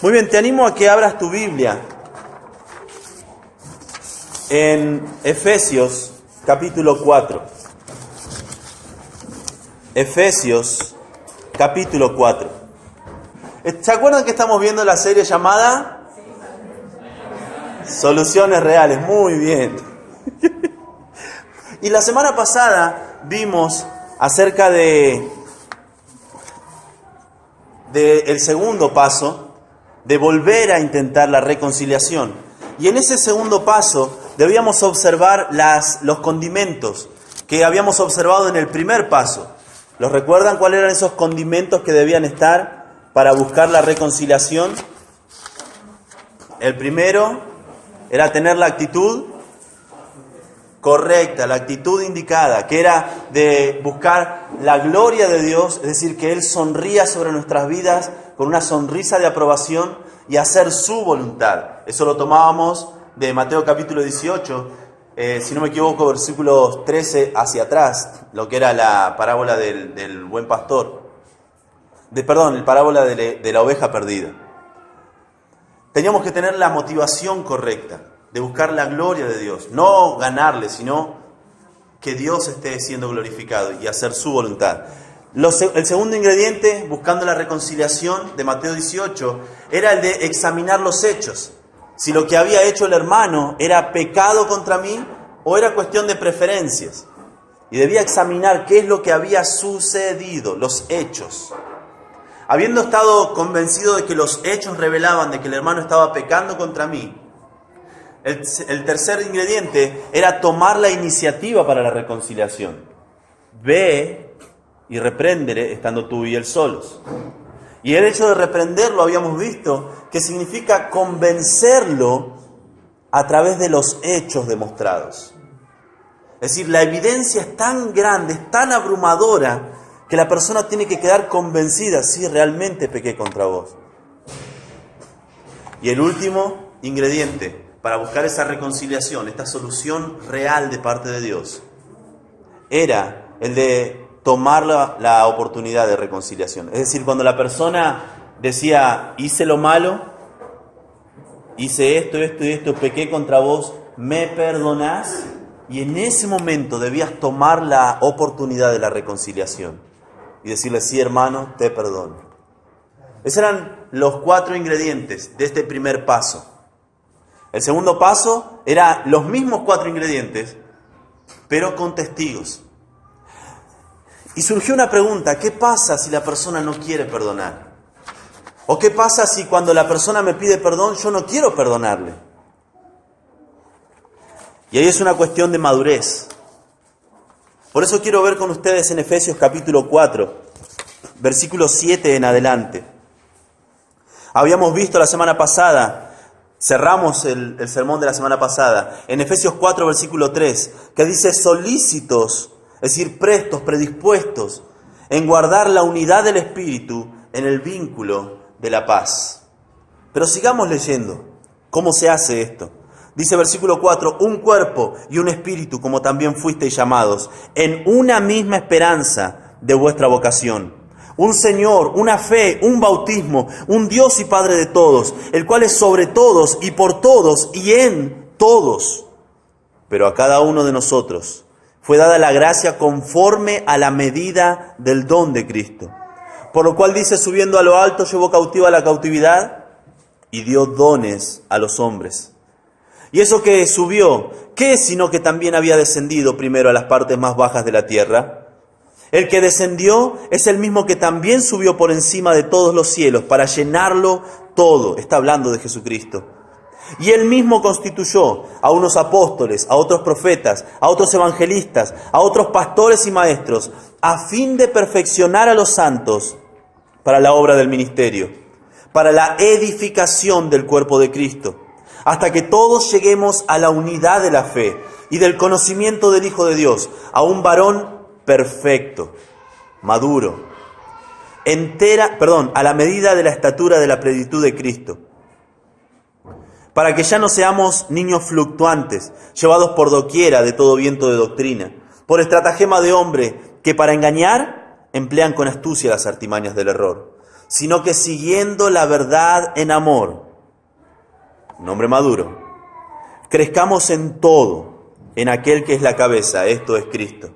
Muy bien, te animo a que abras tu Biblia en Efesios capítulo 4. Efesios capítulo 4. ¿Se acuerdan que estamos viendo la serie llamada Soluciones Reales? Muy bien. Y la semana pasada vimos acerca de el segundo paso, de volver a intentar la reconciliación. Y en ese segundo paso debíamos observar los condimentos que habíamos observado en el primer paso. ¿Los recuerdan cuáles eran esos condimentos que debían estar para buscar la reconciliación? El primero era tener la actitud correcta, la actitud indicada, que era de buscar la gloria de Dios, es decir, que Él sonría sobre nuestras vidas con una sonrisa de aprobación y hacer su voluntad. Eso lo tomábamos de Mateo capítulo 18, si no me equivoco, versículos 13 hacia atrás, lo que era la parábola del buen pastor. La parábola de la oveja perdida. Teníamos que tener la motivación correcta, de buscar la gloria de Dios, no ganarle, sino que Dios esté siendo glorificado y hacer su voluntad. El segundo ingrediente, buscando la reconciliación de Mateo 18, era el de examinar los hechos. Si lo que había hecho el hermano era pecado contra mí o era cuestión de preferencias. Y debía examinar qué es lo que había sucedido, los hechos. Habiendo estado convencido de que los hechos revelaban de que el hermano estaba pecando contra mí, el tercer ingrediente era tomar la iniciativa para la reconciliación. Ve y repréndele estando tú y él solos. Y el hecho de reprenderlo habíamos visto que significa convencerlo a través de los hechos demostrados. Es decir, la evidencia es tan grande, es tan abrumadora, que la persona tiene que quedar convencida, sí, realmente pequé contra vos. Y el último ingrediente para buscar esa reconciliación, esta solución real de parte de Dios, era el de tomar la oportunidad de reconciliación. Es decir, cuando la persona decía, hice lo malo, hice esto, pequé contra vos, ¿me perdonás? Y en ese momento debías tomar la oportunidad de la reconciliación y decirle, sí, hermano, te perdono. Esos eran los 4 ingredientes de este primer paso. El segundo paso era los mismos 4 ingredientes, pero con testigos. Y surgió una pregunta, ¿qué pasa si la persona no quiere perdonar? ¿O qué pasa si cuando la persona me pide perdón yo no quiero perdonarle? Y ahí es una cuestión de madurez. Por eso quiero ver con ustedes en Efesios capítulo 4, versículo 7 en adelante. Habíamos visto la semana pasada, cerramos el sermón de la semana pasada, en Efesios 4, versículo 3, que dice solícitos, es decir, prestos, predispuestos, en guardar la unidad del Espíritu en el vínculo de la paz. Pero sigamos leyendo. ¿Cómo se hace esto? Dice versículo 4, un cuerpo y un espíritu, como también fuisteis llamados, en una misma esperanza de vuestra vocación. Un Señor, una fe, un bautismo, un Dios y Padre de todos, el cual es sobre todos y por todos y en todos. Pero a cada uno de nosotros fue dada la gracia conforme a la medida del don de Cristo. Por lo cual dice, subiendo a lo alto, llevó cautiva la cautividad y dio dones a los hombres. Y eso que subió, ¿qué es sino que también había descendido primero a las partes más bajas de la tierra? El que descendió es el mismo que también subió por encima de todos los cielos para llenarlo todo. Está hablando de Jesucristo. Y él mismo constituyó a unos apóstoles, a otros profetas, a otros evangelistas, a otros pastores y maestros, a fin de perfeccionar a los santos para la obra del ministerio, para la edificación del cuerpo de Cristo, hasta que todos lleguemos a la unidad de la fe y del conocimiento del Hijo de Dios, a un varón perfecto, maduro, a la medida de la estatura de la plenitud de Cristo, para que ya no seamos niños fluctuantes, llevados por doquiera de todo viento de doctrina, por estratagema de hombre que para engañar emplean con astucia las artimañas del error, sino que siguiendo la verdad en amor, un hombre maduro, crezcamos en todo, en aquel que es la cabeza, esto es Cristo,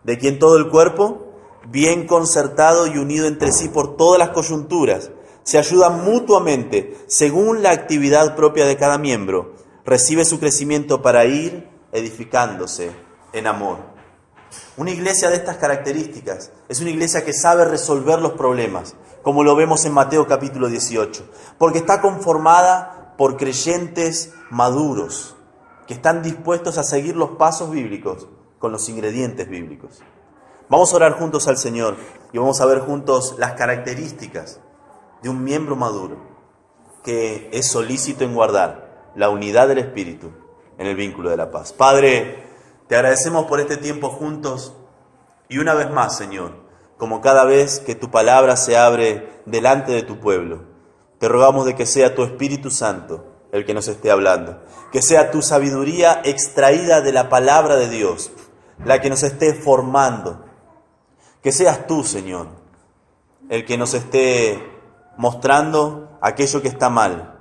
de quien todo el cuerpo, bien concertado y unido entre sí por todas las coyunturas, se ayuda mutuamente según la actividad propia de cada miembro, recibe su crecimiento para ir edificándose en amor. Una iglesia de estas características es una iglesia que sabe resolver los problemas, como lo vemos en Mateo capítulo 18, porque está conformada por creyentes maduros, que están dispuestos a seguir los pasos bíblicos con los ingredientes bíblicos. Vamos a orar juntos al Señor y vamos a ver juntos las características de un miembro maduro que es solícito en guardar la unidad del Espíritu en el vínculo de la paz. Padre, te agradecemos por este tiempo juntos y una vez más, Señor, como cada vez que tu palabra se abre delante de tu pueblo, te rogamos de que sea tu Espíritu Santo el que nos esté hablando, que sea tu sabiduría extraída de la palabra de Dios la que nos esté formando, que seas tú, Señor, el que nos esté mostrando aquello que está mal,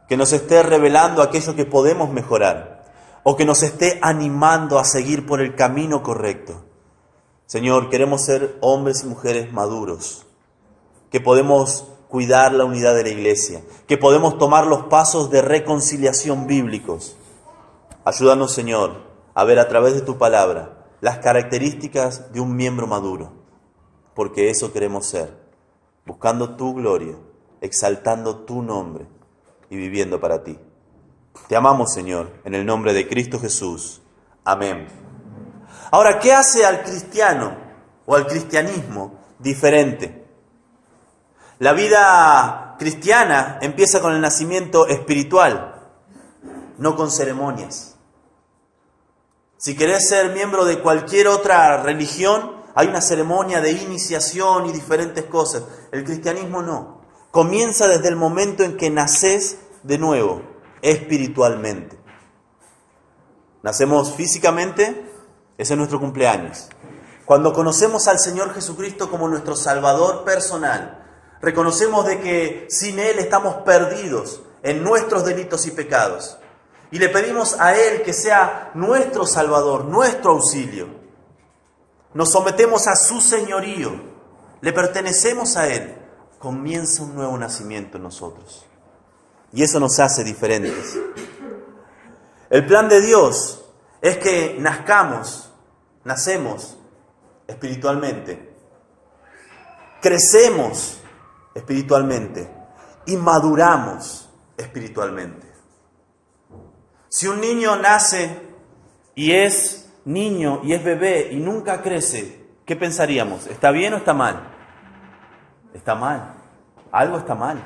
que nos esté revelando aquello que podemos mejorar, o que nos esté animando a seguir por el camino correcto. Señor, queremos ser hombres y mujeres maduros, que podemos cuidar la unidad de la iglesia, que podemos tomar los pasos de reconciliación bíblicos. Ayúdanos, Señor, a ver a través de tu palabra las características de un miembro maduro, porque eso queremos ser, buscando tu gloria, exaltando tu nombre y viviendo para ti. Te amamos, Señor, en el nombre de Cristo Jesús. Amén. Ahora, ¿qué hace al cristiano o al cristianismo diferente? La vida cristiana empieza con el nacimiento espiritual, no con ceremonias. Si querés ser miembro de cualquier otra religión, hay una ceremonia de iniciación y diferentes cosas. El cristianismo no. Comienza desde el momento en que nacés de nuevo, espiritualmente. Nacemos físicamente, ese es nuestro cumpleaños. Cuando conocemos al Señor Jesucristo como nuestro Salvador personal, reconocemos de que sin Él estamos perdidos en nuestros delitos y pecados. Y le pedimos a Él que sea nuestro Salvador, nuestro auxilio. Nos sometemos a su señorío, le pertenecemos a Él. Comienza un nuevo nacimiento en nosotros. Y eso nos hace diferentes. El plan de Dios es que nacemos espiritualmente, crecemos espiritualmente y maduramos espiritualmente. Si un niño nace y es niño y es bebé y nunca crece, ¿qué pensaríamos? ¿Está bien o está mal? Está mal. Algo está mal.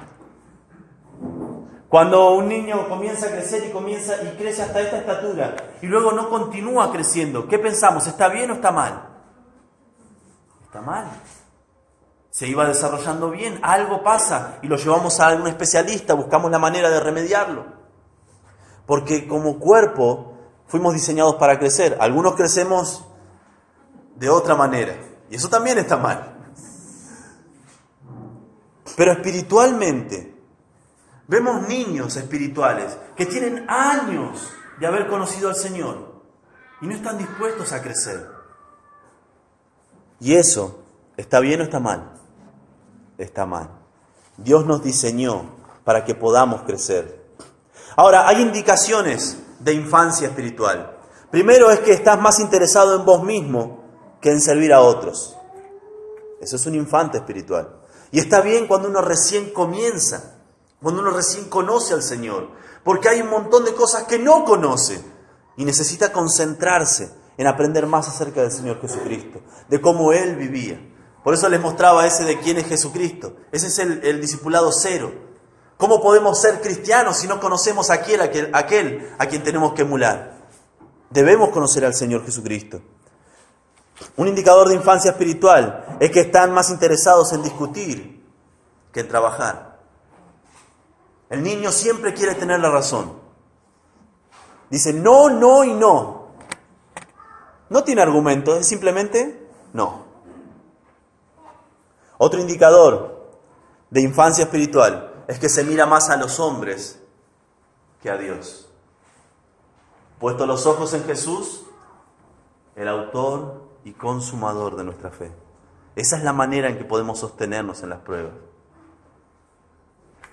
Cuando un niño comienza a crecer y crece hasta esta estatura y luego no continúa creciendo, ¿qué pensamos? ¿Está bien o está mal? Está mal. Se iba desarrollando bien, algo pasa y lo llevamos a algún especialista, buscamos la manera de remediarlo. Porque como cuerpo fuimos diseñados para crecer. Algunos crecemos de otra manera y eso también está mal. Pero espiritualmente, vemos niños espirituales que tienen años de haber conocido al Señor y no están dispuestos a crecer. ¿Y eso está bien o está mal? Está mal. Dios nos diseñó para que podamos crecer. Ahora, hay indicaciones de infancia espiritual. Primero es que estás más interesado en vos mismo que en servir a otros. Eso es un infante espiritual. Y está bien cuando uno recién comienza, cuando uno recién conoce al Señor, porque hay un montón de cosas que no conoce y necesita concentrarse en aprender más acerca del Señor Jesucristo, de cómo Él vivía. Por eso les mostraba ese de quién es Jesucristo. Ese es el discipulado cero. ¿Cómo podemos ser cristianos si no conocemos a aquel a quien tenemos que emular? Debemos conocer al Señor Jesucristo. Un indicador de infancia espiritual es que están más interesados en discutir que en trabajar. El niño siempre quiere tener la razón. Dice no, no y no. No tiene argumento, es simplemente no. Otro indicador de infancia espiritual es que se mira más a los hombres que a Dios. Puesto los ojos en Jesús, el autor y consumador de nuestra fe. Esa es la manera en que podemos sostenernos en las pruebas.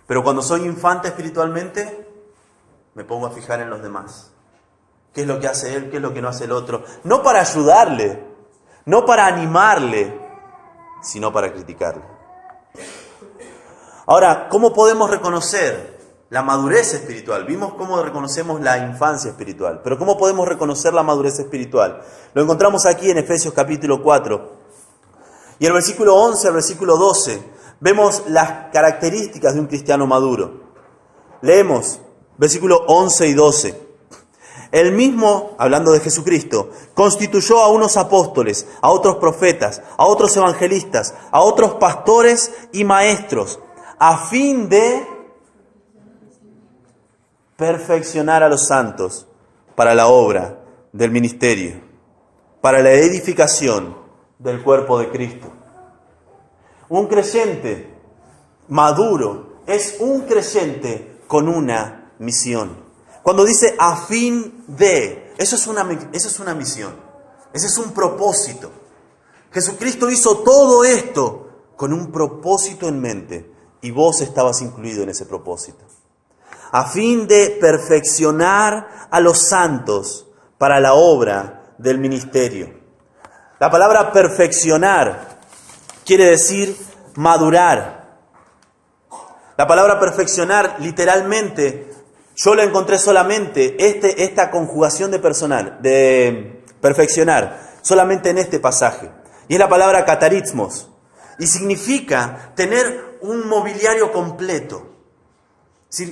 Pero cuando soy infante espiritualmente, me pongo a fijar en los demás. ¿Qué es lo que hace él? ¿Qué es lo que no hace el otro? No para ayudarle, no para animarle, sino para criticarle. Ahora, ¿cómo podemos reconocer la madurez espiritual? Vimos cómo reconocemos la infancia espiritual, pero ¿cómo podemos reconocer la madurez espiritual? Lo encontramos aquí en Efesios capítulo 4. Y el versículo 11 al versículo 12 vemos las características de un cristiano maduro. Leemos versículo 11 y 12. Él mismo, hablando de Jesucristo, constituyó a unos apóstoles, a otros profetas, a otros evangelistas, a otros pastores y maestros, a fin de perfeccionar a los santos para la obra del ministerio, para la edificación del cuerpo de Cristo. Un creyente maduro es un creyente con una misión. Cuando dice a fin de, eso es una misión, ese es un propósito. Jesucristo hizo todo esto con un propósito en mente y vos estabas incluido en ese propósito. A fin de perfeccionar a los santos para la obra del ministerio. La palabra perfeccionar quiere decir madurar. La palabra perfeccionar literalmente, yo la encontré solamente, esta conjugación de perfeccionar, solamente en este pasaje. Y es la palabra katarismos. Y significa tener un mobiliario completo.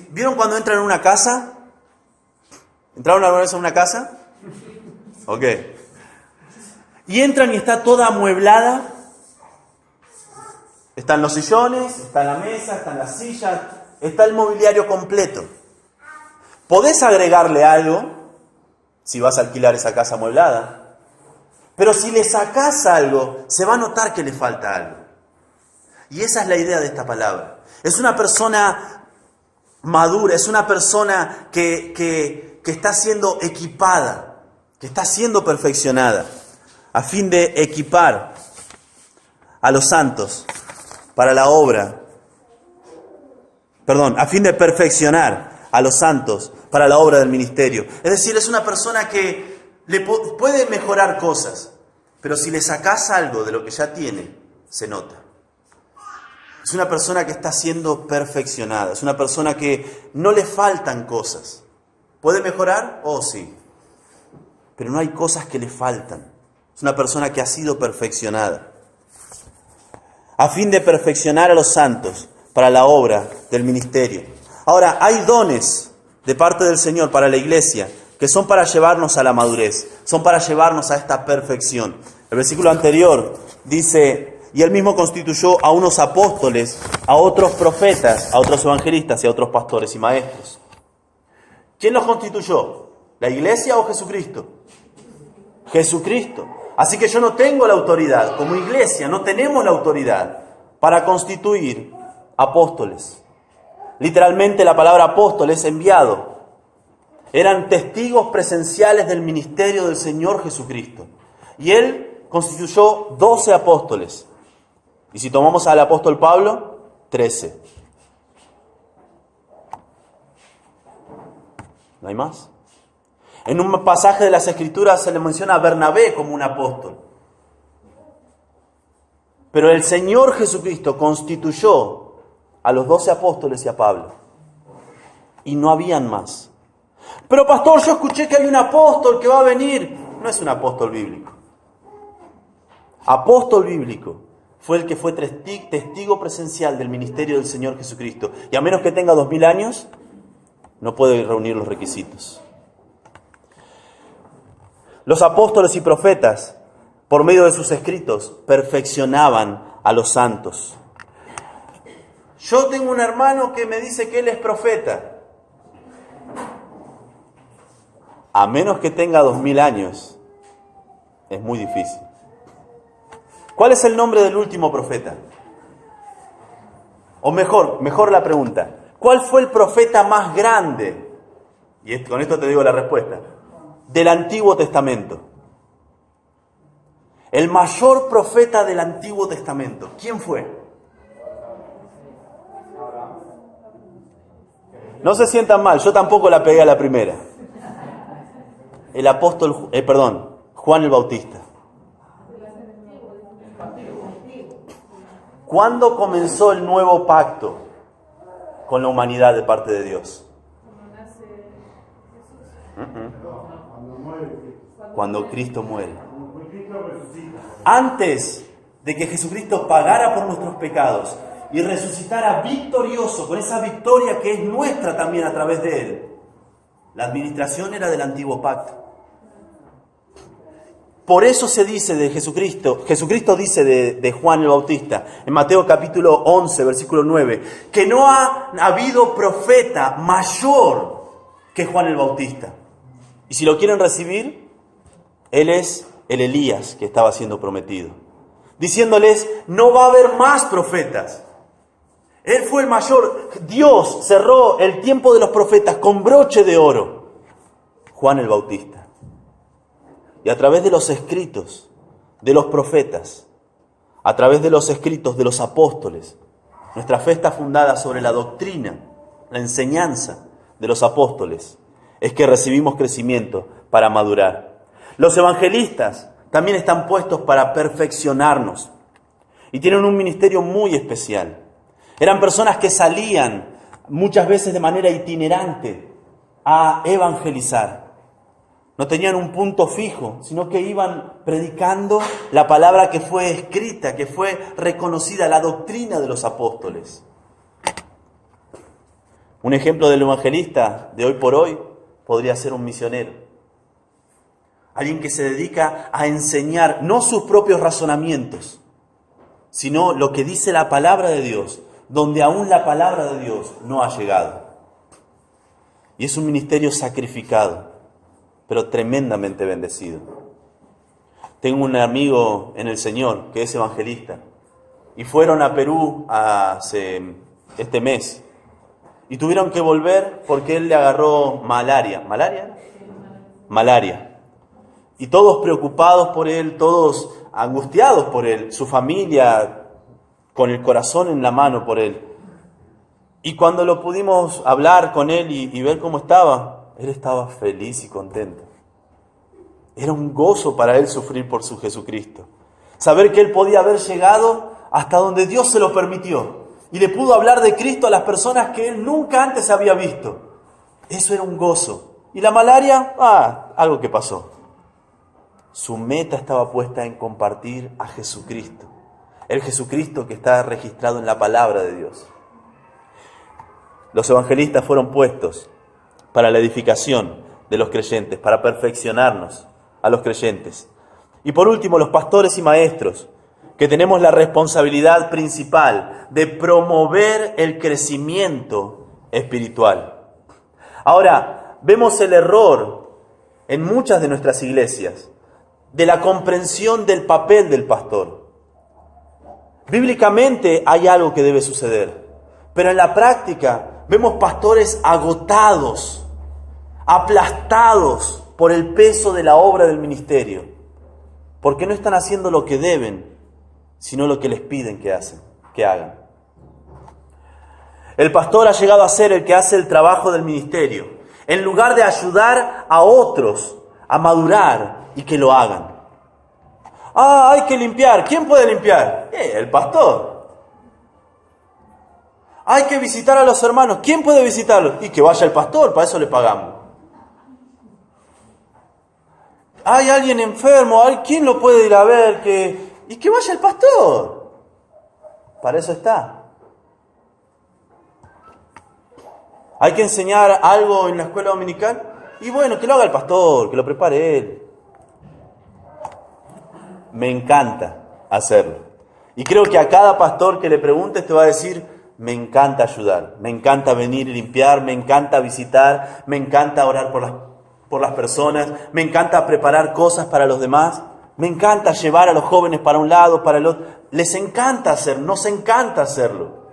¿Vieron cuando entran en una casa? ¿Entraron alguna vez en una casa? Ok. Y entran y está toda amueblada. Están los sillones, está la mesa, están las sillas, está el mobiliario completo. Podés agregarle algo si vas a alquilar esa casa amueblada, pero si le sacás algo, se va a notar que le falta algo. Y esa es la idea de esta palabra. Es una persona madura, es una persona que está siendo equipada, que está siendo perfeccionada, a fin de equipar a los santos para la obra, a fin de perfeccionar a los santos para la obra del ministerio. Es decir, es una persona que le puede mejorar cosas, pero si le sacás algo de lo que ya tiene, se nota. Es una persona que está siendo perfeccionada, es una persona que no le faltan cosas. ¿Puede mejorar? Oh, sí. Pero no hay cosas que le faltan. Es una persona que ha sido perfeccionada. A fin de perfeccionar a los santos para la obra del ministerio. Ahora, hay dones de parte del Señor para la iglesia que son para llevarnos a la madurez, son para llevarnos a esta perfección. El versículo anterior dice: y él mismo constituyó a unos apóstoles, a otros profetas, a otros evangelistas y a otros pastores y maestros. ¿Quién los constituyó? ¿La iglesia o Jesucristo? Jesucristo. Así que yo no tengo la autoridad, como iglesia no tenemos la autoridad para constituir apóstoles. Literalmente la palabra apóstol es enviado. Eran testigos presenciales del ministerio del Señor Jesucristo. Y él constituyó 12 apóstoles. Y si tomamos al apóstol Pablo, 13. ¿No hay más? En un pasaje de las Escrituras se le menciona a Bernabé como un apóstol. Pero el Señor Jesucristo constituyó a los 12 apóstoles y a Pablo. Y no habían más. Pero pastor, yo escuché que hay un apóstol que va a venir. No es un apóstol bíblico. Apóstol bíblico fue el que fue testigo presencial del ministerio del Señor Jesucristo. Y a menos que tenga 2000 años, no puede reunir los requisitos. Los apóstoles y profetas, por medio de sus escritos, perfeccionaban a los santos. Yo tengo un hermano que me dice que él es profeta. A menos que tenga 2000 años, es muy difícil. ¿Cuál es el nombre del último profeta? O mejor la pregunta, ¿cuál fue el profeta más grande? Y con esto te digo la respuesta. Del Antiguo Testamento. El mayor profeta del Antiguo Testamento. ¿Quién fue? No se sientan mal, yo tampoco la pegué a la primera. Juan el Bautista. ¿Cuándo comenzó el nuevo pacto con la humanidad de parte de Dios? Cuando Cristo muere. Antes de que Jesucristo pagara por nuestros pecados y resucitara victorioso, con esa victoria que es nuestra también a través de Él, la administración era del antiguo pacto. Por eso se dice de Jesucristo dice de Juan el Bautista, en Mateo capítulo 11, versículo 9, que no ha habido profeta mayor que Juan el Bautista. Y si lo quieren recibir, él es el Elías que estaba siendo prometido. Diciéndoles, no va a haber más profetas. Él fue el mayor. Dios cerró el tiempo de los profetas con broche de oro. Juan el Bautista. Y a través de los escritos de los profetas, a través de los escritos de los apóstoles, nuestra fe está fundada sobre la doctrina, la enseñanza de los apóstoles, es que recibimos crecimiento para madurar. Los evangelistas también están puestos para perfeccionarnos y tienen un ministerio muy especial. Eran personas que salían muchas veces de manera itinerante a evangelizar. No tenían un punto fijo, sino que iban predicando la palabra que fue escrita, que fue reconocida, la doctrina de los apóstoles. Un ejemplo del evangelista de hoy por hoy podría ser un misionero. Alguien que se dedica a enseñar no sus propios razonamientos, sino lo que dice la palabra de Dios, donde aún la palabra de Dios no ha llegado. Y es un ministerio sacrificado, pero tremendamente bendecido. Tengo un amigo en el Señor que es evangelista y fueron a Perú este mes y tuvieron que volver porque él le agarró malaria. Malaria. Y todos preocupados por él, todos angustiados por él, su familia con el corazón en la mano por él. Y cuando lo pudimos hablar con él y ver cómo estaba, él estaba feliz y contento. Era un gozo para él sufrir por su Jesucristo. Saber que él podía haber llegado hasta donde Dios se lo permitió. Y le pudo hablar de Cristo a las personas que él nunca antes había visto. Eso era un gozo. Y la malaria, algo que pasó. Su meta estaba puesta en compartir a Jesucristo. El Jesucristo que está registrado en la palabra de Dios. Los evangelistas fueron puestos para la edificación de los creyentes, para perfeccionarnos a los creyentes. Y por último, los pastores y maestros, que tenemos la responsabilidad principal de promover el crecimiento espiritual. Ahora, vemos el error en muchas de nuestras iglesias de la comprensión del papel del pastor. Bíblicamente hay algo que debe suceder, pero en la práctica vemos pastores agotados, aplastados por el peso de la obra del ministerio, porque no están haciendo lo que deben, sino lo que les piden que hagan. El pastor ha llegado a ser el que hace el trabajo del ministerio, en lugar de ayudar a otros a madurar y que lo hagan. Hay que limpiar. ¿Quién puede limpiar? El pastor. Hay que visitar a los hermanos. ¿Quién puede visitarlos? Y que vaya el pastor, para eso le pagamos. Hay alguien enfermo, ¿quién lo puede ir a ver? Y que vaya el pastor. Para eso está. Hay que enseñar algo en la escuela dominical. Y bueno, que lo haga el pastor, que lo prepare él. Me encanta hacerlo. Y creo que a cada pastor que le preguntes te va a decir, me encanta ayudar, me encanta venir y limpiar, me encanta visitar, me encanta orar por las personas, me encanta preparar cosas para los demás, me encanta llevar a los jóvenes para un lado, para el otro. Les encanta hacerlo, nos encanta hacerlo.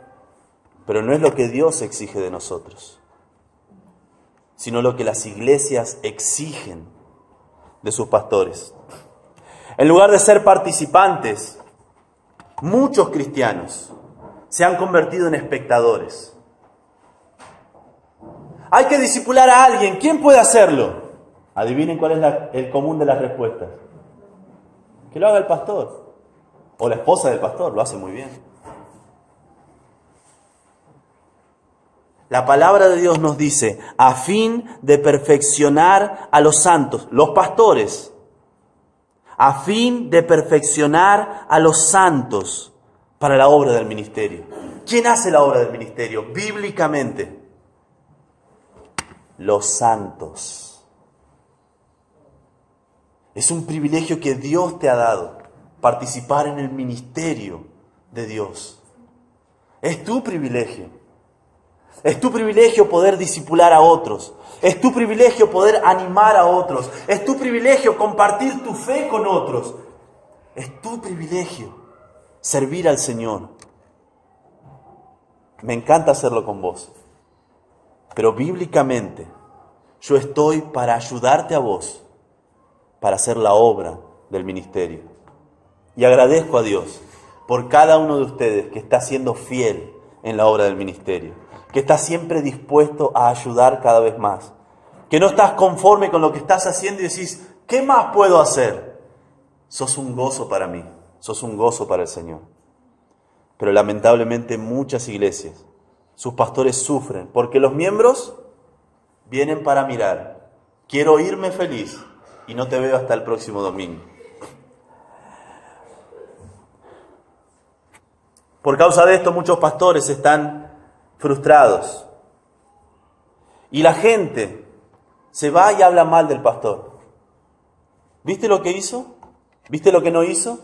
Pero no es lo que Dios exige de nosotros, sino lo que las iglesias exigen de sus pastores. En lugar de ser participantes, muchos cristianos se han convertido en espectadores. Hay que discipular a alguien. ¿Quién puede hacerlo? Adivinen cuál es el común de las respuestas. Que lo haga el pastor. O la esposa del pastor, lo hace muy bien. La palabra de Dios nos dice, a fin de perfeccionar a los santos, los pastores, a fin de perfeccionar a los santos para la obra del ministerio. ¿Quién hace la obra del ministerio? Bíblicamente, los santos. Es un privilegio que Dios te ha dado, participar en el ministerio de Dios. Es tu privilegio. Es tu privilegio poder discipular a otros. Es tu privilegio poder animar a otros. Es tu privilegio compartir tu fe con otros. Es tu privilegio servir al Señor. Me encanta hacerlo con vos. Pero bíblicamente, yo estoy para ayudarte a vos, para hacer la obra del ministerio. Y agradezco a Dios por cada uno de ustedes que está siendo fiel en la obra del ministerio, que estás siempre dispuesto a ayudar cada vez más, que no estás conforme con lo que estás haciendo y decís, ¿qué más puedo hacer? Sos un gozo para mí, sos un gozo para el Señor. Pero lamentablemente muchas iglesias, sus pastores sufren porque los miembros vienen para mirar. Quiero irme feliz y no te veo hasta el próximo domingo. Por causa de esto muchos pastores están frustrados. Y la gente se va y habla mal del pastor. ¿Viste lo que hizo? ¿Viste lo que no hizo?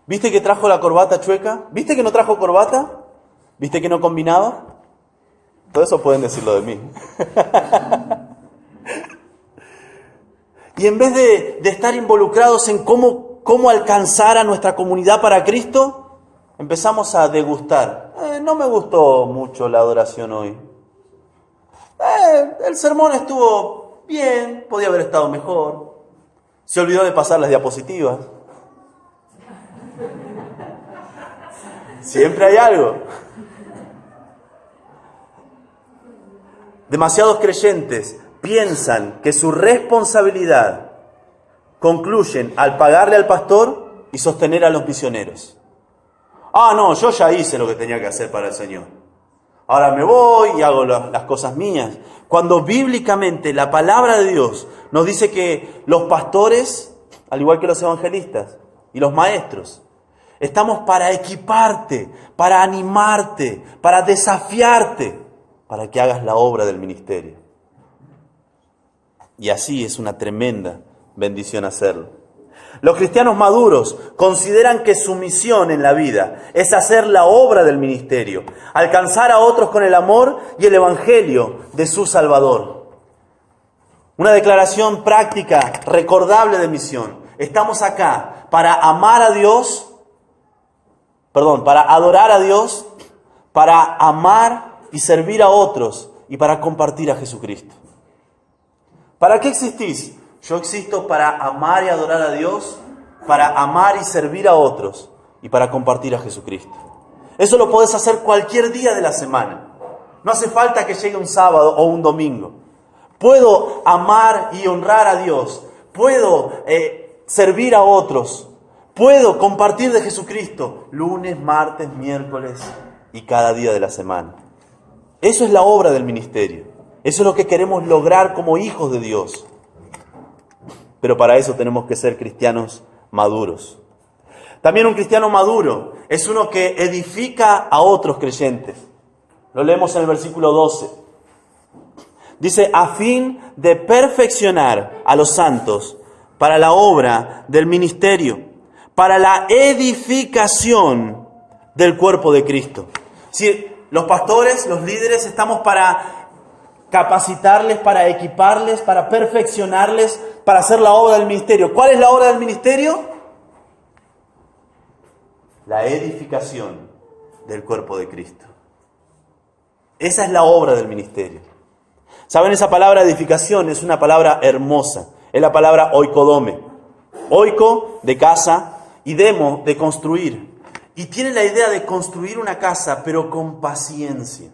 ¿Viste que trajo la corbata chueca? ¿Viste que no trajo corbata? ¿Viste que no combinaba? Todo eso pueden decirlo de mí. Y en vez de estar involucrados en cómo alcanzar a nuestra comunidad para Cristo, empezamos a degustar. No me gustó mucho la adoración hoy. El sermón estuvo bien, podía haber estado mejor. Se olvidó de pasar las diapositivas. Siempre hay algo. Demasiados creyentes piensan que su responsabilidad concluye al pagarle al pastor y sostener a los misioneros. No, yo ya hice lo que tenía que hacer para el Señor. Ahora me voy y hago las cosas mías. Cuando bíblicamente la palabra de Dios nos dice que los pastores, al igual que los evangelistas y los maestros, estamos para equiparte, para animarte, para desafiarte, para que hagas la obra del ministerio. Y así es una tremenda bendición hacerlo. Los cristianos maduros consideran que su misión en la vida es hacer la obra del ministerio, alcanzar a otros con el amor y el evangelio de su Salvador. Una declaración práctica, recordable de misión. Estamos acá para amar a Dios, para adorar a Dios, para amar y servir a otros y para compartir a Jesucristo. ¿Para qué existís? Yo existo para amar y adorar a Dios, para amar y servir a otros y para compartir a Jesucristo. Eso lo podés hacer cualquier día de la semana. No hace falta que llegue un sábado o un domingo. Puedo amar y honrar a Dios. Puedo servir a otros. Puedo compartir de Jesucristo lunes, martes, miércoles y cada día de la semana. Eso es la obra del ministerio. Eso es lo que queremos lograr como hijos de Dios. Pero para eso tenemos que ser cristianos maduros. También un cristiano maduro es uno que edifica a otros creyentes. Lo leemos en el versículo 12. Dice, a fin de perfeccionar a los santos para la obra del ministerio, para la edificación del cuerpo de Cristo. Si los pastores, los líderes, estamos para capacitarles, para equiparles, para perfeccionarles, para hacer la obra del ministerio. ¿Cuál es la obra del ministerio? La edificación del cuerpo de Cristo. Esa es la obra del ministerio. ¿Saben? Esa palabra edificación es una palabra hermosa. Es la palabra oikodome. Oiko, de casa, y demo, de construir. Y tiene la idea de construir una casa, pero con paciencia.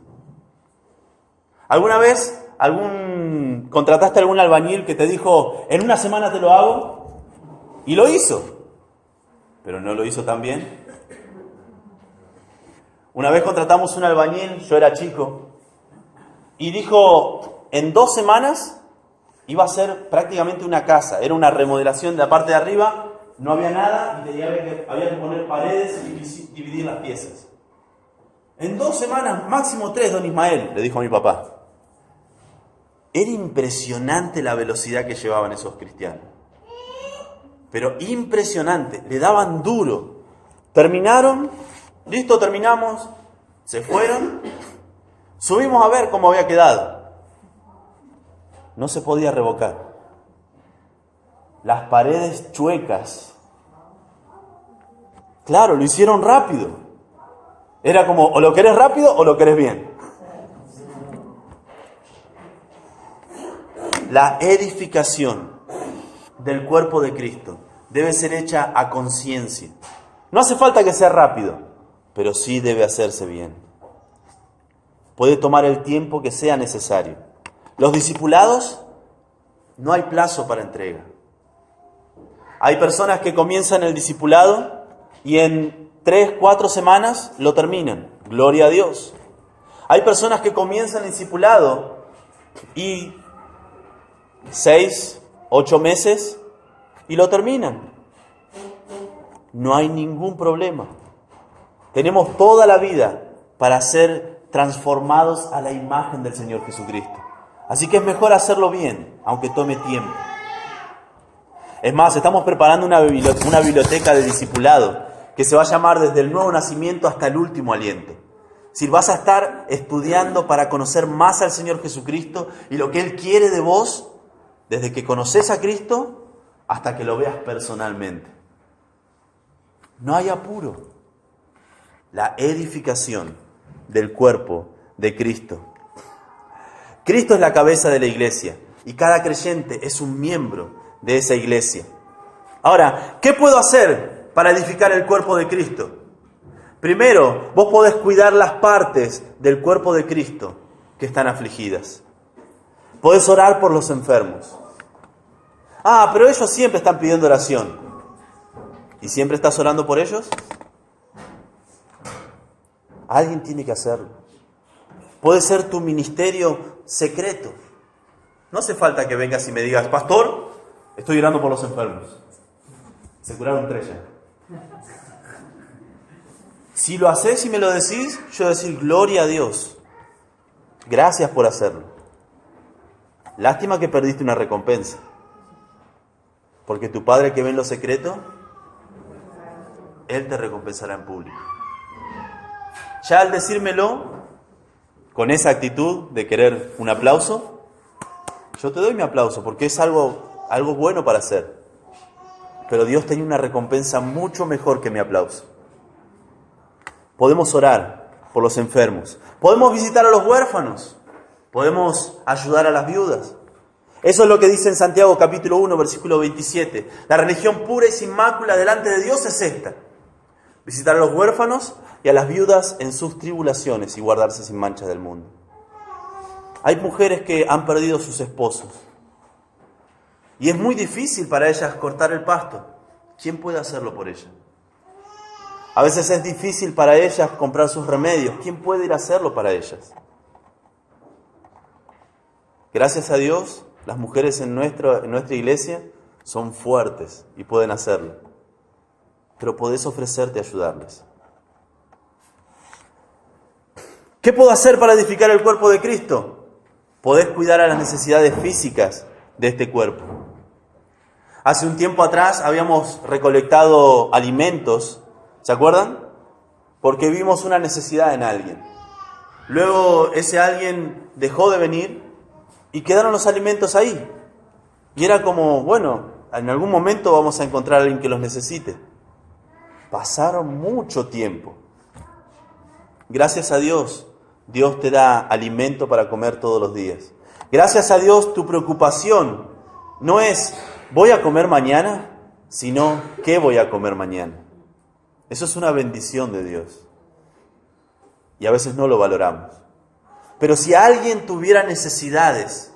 ¿Alguna vez contrataste a algún albañil que te dijo, en una semana te lo hago? Y lo hizo. Pero no lo hizo tan bien. Una vez contratamos un albañil, yo era chico, y dijo, en 2 semanas iba a ser prácticamente una casa. Era una remodelación de la parte de arriba, no había nada y había que poner paredes y dividir las piezas. En 2 semanas, máximo 3, don Ismael, le dijo a mi papá. Era impresionante la velocidad que llevaban esos cristianos. Pero impresionante, le daban duro. Terminaron, listo, terminamos, se fueron, subimos a ver cómo había quedado. No se podía revocar. Las paredes chuecas. Claro, lo hicieron rápido. Era como, o lo querés rápido o lo querés bien. La edificación del cuerpo de Cristo debe ser hecha a conciencia. No hace falta que sea rápido, pero sí debe hacerse bien. Puede tomar el tiempo que sea necesario. Los discipulados, no hay plazo para entrega. Hay personas que comienzan el discipulado y en 3, 4 semanas lo terminan. Gloria a Dios. Hay personas que comienzan el discipulado y 6, 8 meses y lo terminan. No hay ningún problema. Tenemos toda la vida para ser transformados a la imagen del Señor Jesucristo. Así que es mejor hacerlo bien, aunque tome tiempo. Es más, estamos preparando una biblioteca de discipulado que se va a llamar desde el nuevo nacimiento hasta el último aliento. Si vas a estar estudiando para conocer más al Señor Jesucristo y lo que Él quiere de vos, desde que conoces a Cristo hasta que lo veas personalmente. No hay apuro. La edificación del cuerpo de Cristo. Cristo es la cabeza de la iglesia y cada creyente es un miembro de esa iglesia. Ahora, ¿qué puedo hacer para edificar el cuerpo de Cristo? Primero, vos podés cuidar las partes del cuerpo de Cristo que están afligidas. Podés orar por los enfermos. Ah, pero ellos siempre están pidiendo oración. ¿Y siempre estás orando por ellos? Alguien tiene que hacerlo. Puede ser tu ministerio secreto. No hace falta que vengas y me digas, pastor, estoy orando por los enfermos. Se curaron 3 ya. Si lo haces y me lo decís, yo voy a decir, gloria a Dios. Gracias por hacerlo. Lástima que perdiste una recompensa. Porque tu Padre que ve en lo secreto, Él te recompensará en público. Ya al decírmelo, con esa actitud de querer un aplauso, yo te doy mi aplauso porque es algo bueno para hacer. Pero Dios tenía una recompensa mucho mejor que mi aplauso. Podemos orar por los enfermos. Podemos visitar a los huérfanos. Podemos ayudar a las viudas. Eso es lo que dice en Santiago capítulo 1, versículo 27. La religión pura y sin mácula delante de Dios es esta: visitar a los huérfanos y a las viudas en sus tribulaciones y guardarse sin mancha del mundo. Hay mujeres que han perdido sus esposos y es muy difícil para ellas cortar el pasto. ¿Quién puede hacerlo por ellas? A veces es difícil para ellas comprar sus remedios. ¿Quién puede ir a hacerlo para ellas? Gracias a Dios, las mujeres en nuestra iglesia son fuertes y pueden hacerlo. Pero podés ofrecerte a ayudarles. ¿Qué puedo hacer para edificar el cuerpo de Cristo? Podés cuidar a las necesidades físicas de este cuerpo. Hace un tiempo atrás habíamos recolectado alimentos, ¿se acuerdan? Porque vimos una necesidad en alguien. Luego ese alguien dejó de venir y quedaron los alimentos ahí. Y era como, bueno, en algún momento vamos a encontrar a alguien que los necesite. Pasaron mucho tiempo. Gracias a Dios, Dios te da alimento para comer todos los días. Gracias a Dios, tu preocupación no es ¿voy a comer mañana?, sino ¿qué voy a comer mañana? Eso es una bendición de Dios. Y a veces no lo valoramos. Pero si alguien tuviera necesidades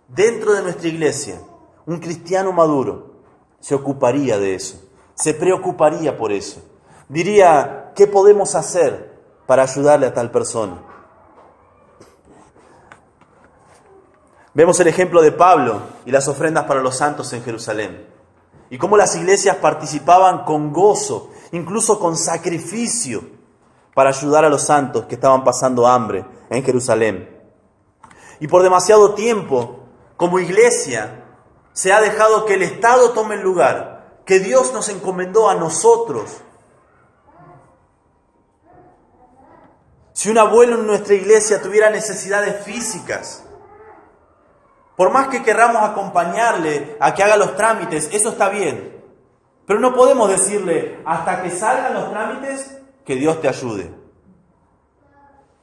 dentro de nuestra iglesia, un cristiano maduro se ocuparía de eso, se preocuparía por eso. Diría, ¿qué podemos hacer para ayudarle a tal persona? Vemos el ejemplo de Pablo y las ofrendas para los santos en Jerusalén. Y cómo las iglesias participaban con gozo, incluso con sacrificio, para ayudar a los santos que estaban pasando hambre en Jerusalén. Y por demasiado tiempo, como iglesia, se ha dejado que el Estado tome el lugar que Dios nos encomendó a nosotros. Si un abuelo en nuestra iglesia tuviera necesidades físicas, por más que querramos acompañarle a que haga los trámites, eso está bien. Pero no podemos decirle, hasta que salgan los trámites, que Dios te ayude.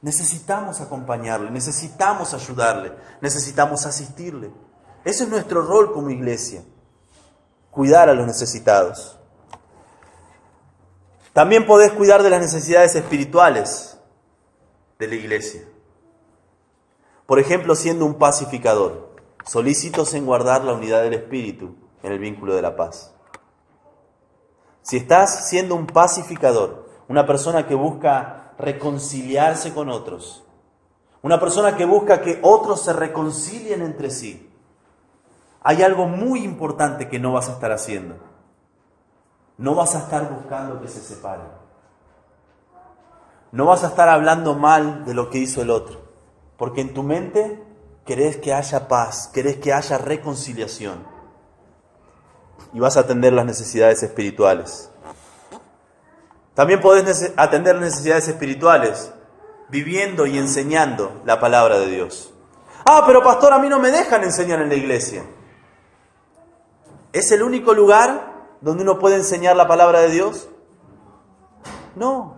Necesitamos acompañarle, necesitamos ayudarle, necesitamos asistirle. Ese es nuestro rol como iglesia, cuidar a los necesitados. También podés cuidar de las necesidades espirituales de la iglesia. Por ejemplo, siendo un pacificador, solícitos en guardar la unidad del espíritu en el vínculo de la paz. Si estás siendo un pacificador, una persona que busca reconciliarse con otros, una persona que busca que otros se reconcilien entre sí, hay algo muy importante que no vas a estar haciendo. No vas a estar buscando que se separen. No vas a estar hablando mal de lo que hizo el otro, porque en tu mente querés que haya paz, querés que haya reconciliación. Y vas a atender las necesidades espirituales. También podés atender las necesidades espirituales viviendo y enseñando la palabra de Dios. Ah, pero pastor, a mí no me dejan enseñar en la iglesia. ¿Es el único lugar donde uno puede enseñar la palabra de Dios? No.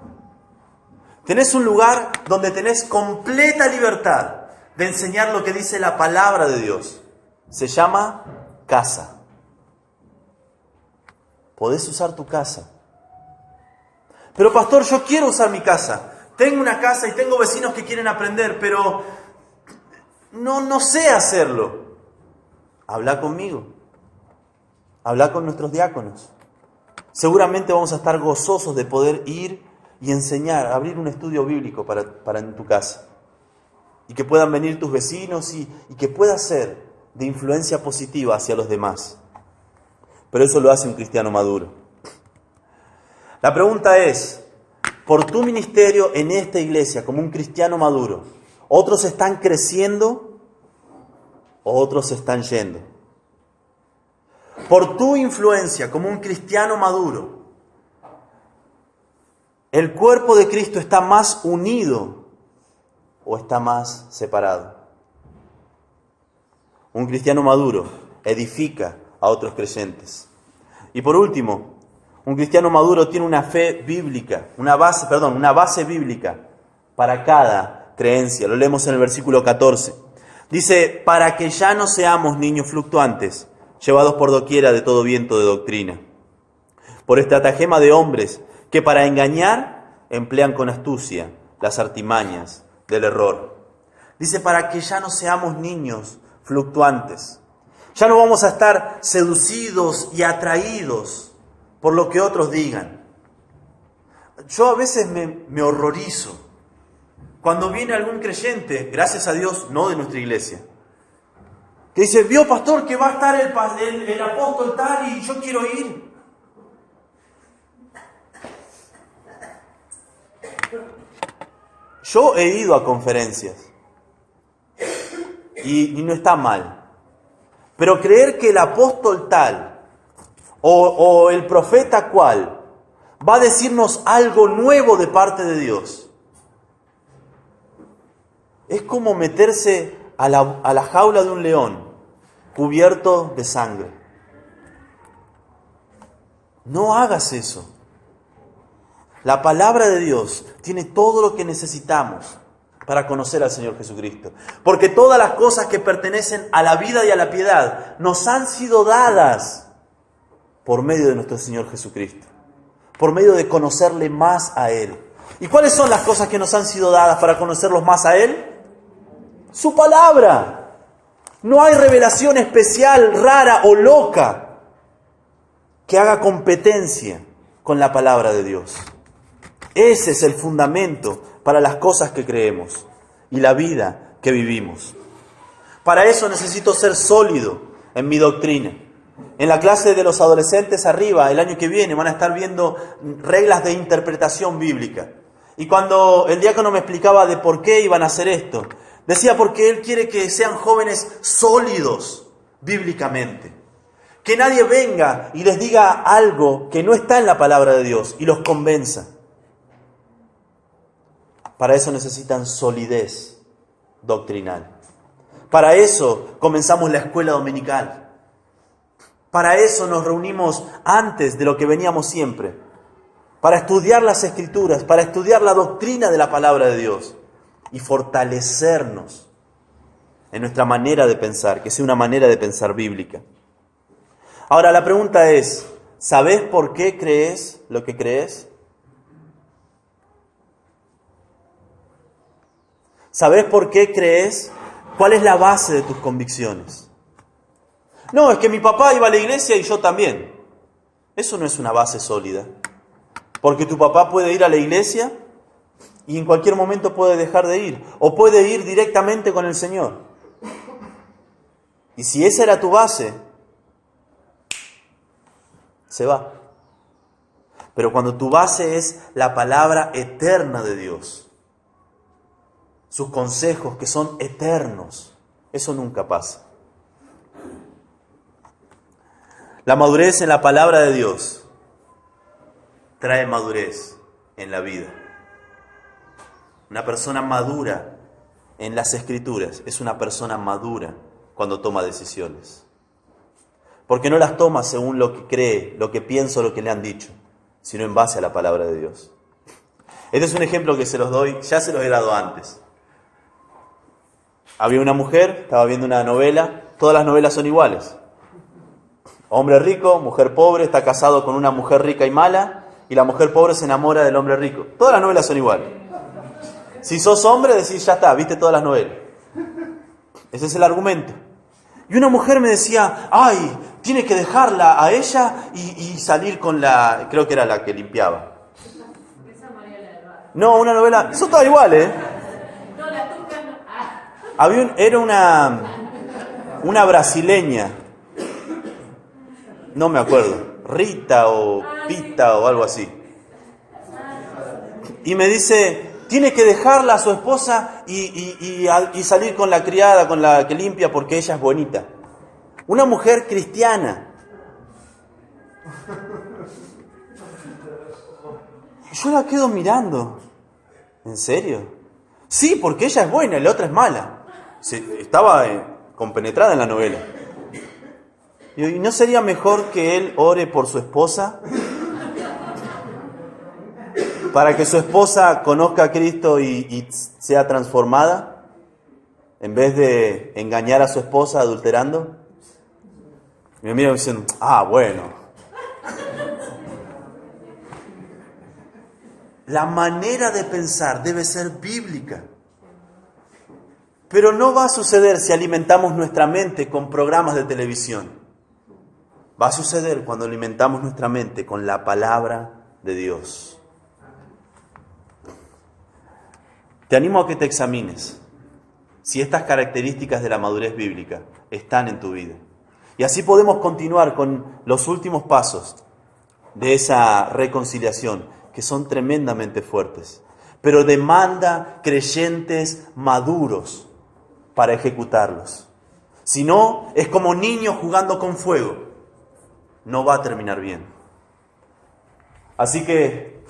Tenés un lugar donde tenés completa libertad de enseñar lo que dice la palabra de Dios. Se llama casa. Podés usar tu casa. Pero pastor, yo quiero usar mi casa. Tengo una casa y tengo vecinos que quieren aprender, pero no sé hacerlo. Habla conmigo. Habla con nuestros diáconos. Seguramente vamos a estar gozosos de poder ir y enseñar, abrir un estudio bíblico para en tu casa. Y que puedan venir tus vecinos y que pueda ser de influencia positiva hacia los demás. Pero eso lo hace un cristiano maduro. La pregunta es, por tu ministerio en esta iglesia, como un cristiano maduro, ¿otros están creciendo o otros se están yendo? Por tu influencia como un cristiano maduro, ¿el cuerpo de Cristo está más unido o está más separado? Un cristiano maduro edifica a otros creyentes. Y por último, un cristiano maduro tiene una fe bíblica, una base bíblica para cada creencia. Lo leemos en el versículo 14. Dice, para que ya no seamos niños fluctuantes, llevados por doquiera de todo viento de doctrina, por estratagema de hombres que para engañar emplean con astucia las artimañas del error. Dice, para que ya no seamos niños fluctuantes. Ya no vamos a estar seducidos y atraídos por lo que otros digan. Yo a veces me horrorizo cuando viene algún creyente, gracias a Dios, no de nuestra iglesia, que dice, vio pastor que va a estar el apóstol tal y yo quiero ir. Yo he ido a conferencias y no está mal, pero creer que el apóstol tal o el profeta cual va a decirnos algo nuevo de parte de Dios es como meterse a la jaula de un león cubierto de sangre. No hagas eso. La palabra de Dios tiene todo lo que necesitamos para conocer al Señor Jesucristo. Porque todas las cosas que pertenecen a la vida y a la piedad nos han sido dadas por medio de nuestro Señor Jesucristo. Por medio de conocerle más a Él. ¿Y cuáles son las cosas que nos han sido dadas para conocerlos más a Él? Su palabra. No hay revelación especial, rara o loca que haga competencia con la palabra de Dios. Ese es el fundamento para las cosas que creemos y la vida que vivimos. Para eso necesito ser sólido en mi doctrina. En la clase de los adolescentes arriba, el año que viene, van a estar viendo reglas de interpretación bíblica. Y cuando el diácono me explicaba de por qué iban a hacer esto, decía porque él quiere que sean jóvenes sólidos bíblicamente. Que nadie venga y les diga algo que no está en la palabra de Dios y los convenza. Para eso necesitan solidez doctrinal. Para eso comenzamos la escuela dominical. Para eso nos reunimos antes de lo que veníamos siempre. Para estudiar las Escrituras, para estudiar la doctrina de la palabra de Dios y fortalecernos en nuestra manera de pensar, que sea una manera de pensar bíblica. Ahora la pregunta es, ¿sabés por qué crees lo que crees? ¿Sabés por qué crees? ¿Cuál es la base de tus convicciones? No, es que mi papá iba a la iglesia y yo también. Eso no es una base sólida. Porque tu papá puede ir a la iglesia y en cualquier momento puede dejar de ir. O puede ir directamente con el Señor. Y si esa era tu base, se va. Pero cuando tu base es la palabra eterna de Dios, sus consejos que son eternos, eso nunca pasa. La madurez en la palabra de Dios trae madurez en la vida. Una persona madura en las Escrituras es una persona madura cuando toma decisiones. Porque no las toma según lo que cree, lo que piensa o lo que le han dicho, sino en base a la palabra de Dios. Este es un ejemplo que se los doy, ya se los he dado antes. Había una mujer, estaba viendo una novela, todas las novelas son iguales. Hombre rico, mujer pobre, está casado con una mujer rica y mala, y la mujer pobre se enamora del hombre rico. Todas las novelas son iguales. Si sos hombre, decís, ya está, viste todas las novelas. Ese es el argumento. Y una mujer me decía, ay, tiene que dejarla a ella y salir con la, creo que era la que limpiaba. No, una novela, son todas iguales, ¿eh? Era una brasileña. No me acuerdo, Rita o Pita o algo así. Y me dice, tiene que dejarla a su esposa y salir con la criada, con la que limpia, porque ella es bonita. Una mujer cristiana. Y yo la quedo mirando. ¿En serio? Sí, porque ella es buena y la otra es mala. Estaba compenetrada en la novela. ¿Y no sería mejor que él ore por su esposa? Para que su esposa conozca a Cristo y sea transformada, en vez de engañar a su esposa adulterando. Y me mira diciendo, bueno. La manera de pensar debe ser bíblica. Pero no va a suceder si alimentamos nuestra mente con programas de televisión. Va a suceder cuando alimentamos nuestra mente con la palabra de Dios. Te animo a que te examines si estas características de la madurez bíblica están en tu vida. Y así podemos continuar con los últimos pasos de esa reconciliación, que son tremendamente fuertes, pero demanda creyentes maduros para ejecutarlos. Si no, es como niños jugando con fuego. No va a terminar bien. Así que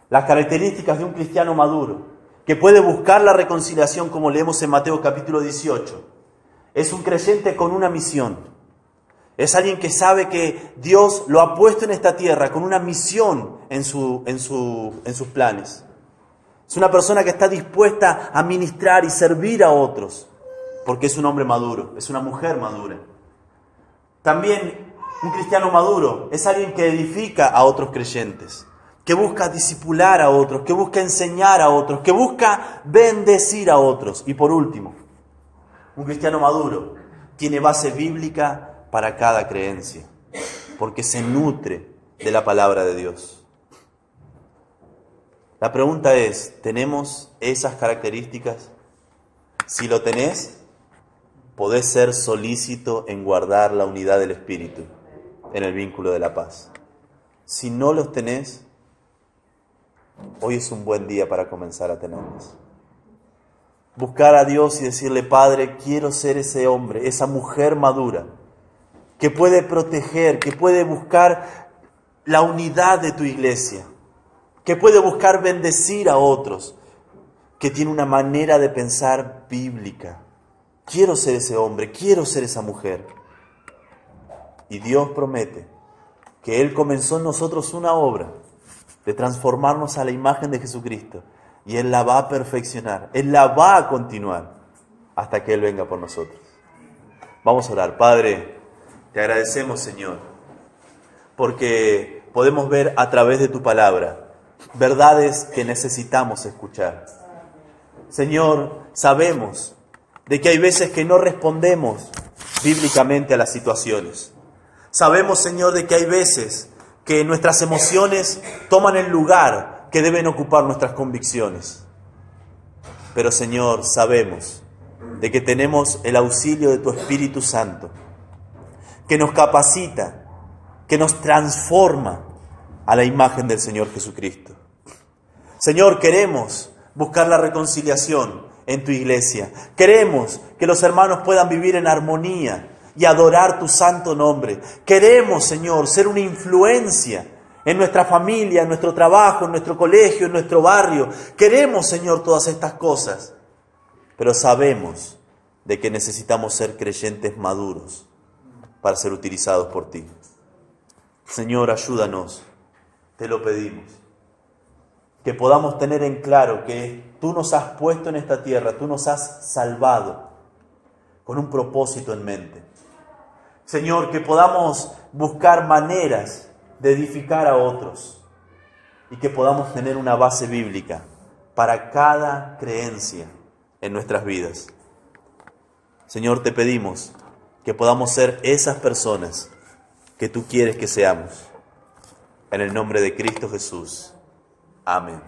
las características de un cristiano maduro, que puede buscar la reconciliación como leemos en Mateo capítulo 18, es un creyente con una misión. Es alguien que sabe que Dios lo ha puesto en esta tierra con una misión en sus planes. Es una persona que está dispuesta a ministrar y servir a otros, porque es un hombre maduro, es una mujer madura. También un cristiano maduro es alguien que edifica a otros creyentes, que busca discipular a otros, que busca enseñar a otros, que busca bendecir a otros. Y por último, un cristiano maduro tiene base bíblica para cada creencia, porque se nutre de la palabra de Dios. La pregunta es, ¿tenemos esas características? Si lo tenés, podés ser solícito en guardar la unidad del Espíritu en el vínculo de la paz. Si no los tenés, hoy es un buen día para comenzar a tenerlos. Buscar a Dios y decirle, Padre, quiero ser ese hombre, esa mujer madura, que puede proteger, que puede buscar la unidad de tu iglesia, que puede buscar bendecir a otros, que tiene una manera de pensar bíblica. Quiero ser ese hombre, quiero ser esa mujer. Y Dios promete que Él comenzó en nosotros una obra de transformarnos a la imagen de Jesucristo. Y Él la va a perfeccionar, Él la va a continuar hasta que Él venga por nosotros. Vamos a orar. Padre, te agradecemos, Señor, porque podemos ver a través de tu palabra verdades que necesitamos escuchar. Señor, sabemos de que hay veces que no respondemos bíblicamente a las situaciones. Sabemos, Señor, de que hay veces que nuestras emociones toman el lugar que deben ocupar nuestras convicciones. Pero, Señor, sabemos de que tenemos el auxilio de tu Espíritu Santo, que nos capacita, que nos transforma a la imagen del Señor Jesucristo. Señor, queremos buscar la reconciliación en tu iglesia. Queremos que los hermanos puedan vivir en armonía y adorar tu santo nombre. Queremos, Señor, ser una influencia en nuestra familia, en nuestro trabajo, en nuestro colegio, en nuestro barrio. Queremos, Señor, todas estas cosas. Pero sabemos de que necesitamos ser creyentes maduros para ser utilizados por ti. Señor, ayúdanos, te lo pedimos. Que podamos tener en claro que tú nos has puesto en esta tierra, tú nos has salvado con un propósito en mente. Señor, que podamos buscar maneras de edificar a otros y que podamos tener una base bíblica para cada creencia en nuestras vidas. Señor, te pedimos que podamos ser esas personas que tú quieres que seamos. En el nombre de Cristo Jesús. Amén.